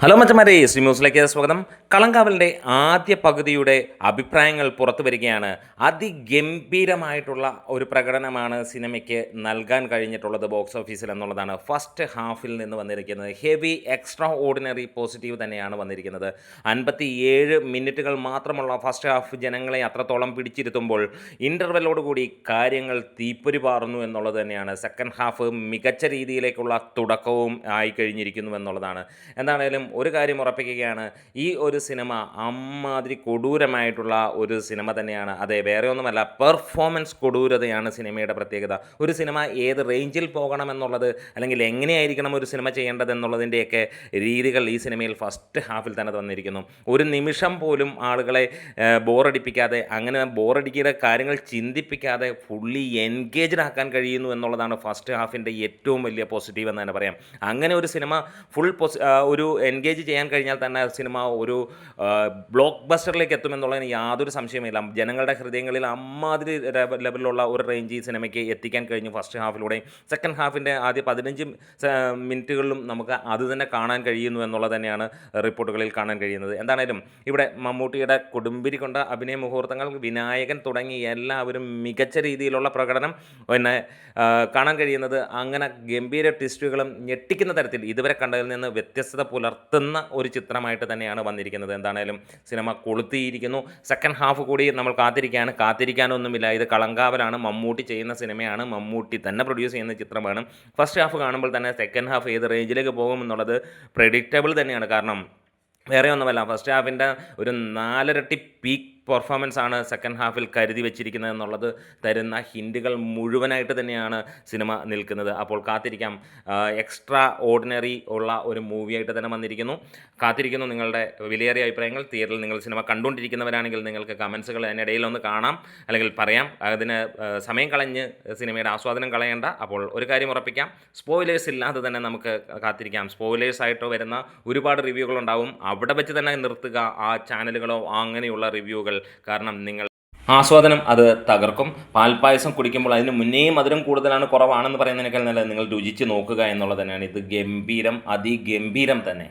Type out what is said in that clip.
Hello മച്ചന്മാരെ, ശ്രീ ന്യൂസിലേക്ക് സ്വാഗതം. കളങ്കാവലിൻ്റെ ആദ്യ പകുതിയുടെ അഭിപ്രായങ്ങൾ പുറത്തു വരികയാണ്. അതിഗംഭീരമായിട്ടുള്ള ഒരു പ്രകടനമാണ് സിനിമയ്ക്ക് നൽകാൻ കഴിഞ്ഞിട്ടുള്ളത് ബോക്സ് ഓഫീസിൽ എന്നുള്ളതാണ് ഫസ്റ്റ് ഹാഫിൽ നിന്ന് വന്നിരിക്കുന്നത്. ഹെവി എക്സ്ട്രാ ഓർഡിനറി പോസിറ്റീവ് തന്നെയാണ് വന്നിരിക്കുന്നത്. 57 മിനിറ്റുകൾ മാത്രമുള്ള ഫസ്റ്റ് ഹാഫ് ജനങ്ങളെ അത്രത്തോളം പിടിച്ചിരുത്തുമ്പോൾ ഇൻ്റർവെല്ലോടുകൂടി കാര്യങ്ങൾ തീപ്പൊരി പാറുന്നു എന്നുള്ളത് തന്നെയാണ്. സെക്കൻഡ് ഹാഫ് മികച്ച രീതിയിലേക്കുള്ള തുടക്കവും ആയി കഴിഞ്ഞിരിക്കുന്നു എന്നുള്ളതാണ്. എന്താണേലും ഒരു കാര്യം ഉറപ്പിക്കുകയാണ്, ഈ ഒരു സിനിമ അമ്മാതിരി കൊടൂരമായിട്ടുള്ള ഒരു സിനിമ തന്നെയാണ്. അതെ, വേറെ ഒന്നുമല്ല, പെർഫോമൻസ് കൊടൂരതയാണ് സിനിമയുടെ പ്രത്യേകത. ഒരു സിനിമ ഏത് റേഞ്ചിൽ പോകണമെന്നുള്ളത്, അല്ലെങ്കിൽ എങ്ങനെയായിരിക്കണം ഒരു സിനിമ ചെയ്യേണ്ടത് എന്നുള്ളതിൻ്റെയൊക്കെ രീതികൾ ഈ സിനിമയിൽ ഫസ്റ്റ് ഹാഫിൽ തന്നെ തന്നിരിക്കുന്നു. ഒരു നിമിഷം പോലും ആളുകളെ ബോറടിപ്പിക്കാതെ, അങ്ങനെ ബോറടിക്കുന്ന കാര്യങ്ങൾ ചിന്തിപ്പിക്കാതെ ഫുള്ളി എൻഗേജ്ഡ് ആക്കാൻ കഴിയുന്നു എന്നുള്ളതാണ് ഫസ്റ്റ് ഹാഫിൻ്റെ ഏറ്റവും വലിയ പോസിറ്റീവ് എന്ന് തന്നെ പറയാം. അങ്ങനെ ഒരു സിനിമ ഫുൾ ഒരു എൻഗേജ് ചെയ്യാൻ കഴിഞ്ഞാൽ തന്നെ സിനിമ ഒരു ബ്ലോക്ക് ബസ്റ്ററിലേക്ക് എത്തുമെന്നുള്ളതിന് യാതൊരു സംശയമില്ല. ജനങ്ങളുടെ ഹൃദയങ്ങളിൽ അമ്മാതിരി ലെവലിലുള്ള ഒരു റേഞ്ച് ഈ സിനിമയ്ക്ക് എത്തിക്കാൻ കഴിഞ്ഞു ഫസ്റ്റ് ഹാഫിലൂടെ. സെക്കൻഡ് ഹാഫിൻ്റെ ആദ്യ 15 മിനിറ്റുകളിലും നമുക്ക് അത് തന്നെ കാണാൻ കഴിയുന്നു എന്നുള്ളത് തന്നെയാണ് റിപ്പോർട്ടുകളിൽ കാണാൻ കഴിയുന്നത്. എന്താണേലും ഇവിടെ മമ്മൂട്ടിയുടെ കൊടുമ്പിരി കൊണ്ട അഭിനയ മുഹൂർത്തങ്ങൾ, വിനായകൻ തുടങ്ങി എല്ലാവരും മികച്ച രീതിയിലുള്ള പ്രകടനം പിന്നെ കാണാൻ കഴിയുന്നത്. അങ്ങനെ ഗംഭീര ട്വിസ്റ്റുകളും ഞെട്ടിക്കുന്ന തരത്തിൽ ഇതുവരെ കണ്ടതിൽ നിന്ന് വ്യത്യസ്തത പുലർത്തുന്ന ഒരു ചിത്രമായിട്ട് തന്നെയാണ് വന്നിരിക്കുന്നത്. എന്താണേലും സിനിമ കൊളുത്തിയിരിക്കുന്നു. സെക്കൻഡ് ഹാഫ് കൂടി നമ്മൾ കാത്തിരിക്കാനൊന്നുമില്ല. ഇത് കളങ്കാവലാണ്, മമ്മൂട്ടി ചെയ്യുന്ന സിനിമയാണ്, മമ്മൂട്ടി തന്നെ പ്രൊഡ്യൂസ് ചെയ്യുന്ന ചിത്രമാണ്. ഫസ്റ്റ് ഹാഫ് കാണുമ്പോൾ തന്നെ സെക്കൻഡ് ഹാഫ് ഏത് റേഞ്ചിലേക്ക് പോകുമെന്നുള്ളത് പ്രെഡിക്റ്റബിൾ തന്നെയാണ്. കാരണം വേറെ ഒന്നുമല്ല, ഫസ്റ്റ് ഹാഫിൻ്റെ ഒരു 4 ഇരട്ടി പീക്ക് പെർഫോമൻസ് ആണ് സെക്കൻഡ് ഹാഫിൽ കരുതി വെച്ചിരിക്കുന്നത് എന്നുള്ളത് തരുന്ന ഹിൻറ്റുകൾ മുഴുവനായിട്ട് തന്നെയാണ് സിനിമ നിൽക്കുന്നത്. അപ്പോൾ കാത്തിരിക്കാം. എക്സ്ട്രാ ഓർഡിനറി ഉള്ള ഒരു മൂവിയായിട്ട് തന്നെ വന്നിരിക്കുന്നു. കാത്തിരിക്കുന്നു നിങ്ങളുടെ വിലയേറിയ അഭിപ്രായങ്ങൾ. തിയേറ്ററിൽ നിങ്ങൾ സിനിമ കണ്ടുകൊണ്ടിരിക്കുന്നവരാണെങ്കിൽ നിങ്ങൾക്ക് കമൻസുകൾ അതിനിടയിൽ ഒന്ന് കാണാം, അല്ലെങ്കിൽ പറയാം. അതിന് സമയം കളഞ്ഞ് സിനിമയുടെ ആസ്വാദനം കളയേണ്ട. അപ്പോൾ ഒരു കാര്യം ഉറപ്പിക്കാം, സ്പോയിലേഴ്സ് ഇല്ലാതെ തന്നെ നമുക്ക് കാത്തിരിക്കാം. സ്പോയിലേഴ്സായിട്ട് വരുന്ന ഒരുപാട് റിവ്യൂകളുണ്ടാവും. അവിടെ വെച്ച് തന്നെ നിർത്തുക ആ ചാനലുകളോ അങ്ങനെയുള്ള റിവ്യൂകൾ. കാരണം നിങ്ങൾ ആസ്വാദനം അത് തകർക്കും. പാൽപ്പായസം കുടിക്കുമ്പോൾ അതിന് മുന്നേയും മധുരം കൂടുതലാണ്, കുറവാണെന്ന് പറയുന്നതിനേക്കാൾ നല്ലത് നിങ്ങൾ രുചിച്ച് നോക്കുക എന്നുള്ളത് തന്നെയാണ്. ഇത് ഗംഭീരം, അതിഗംഭീരം തന്നെ.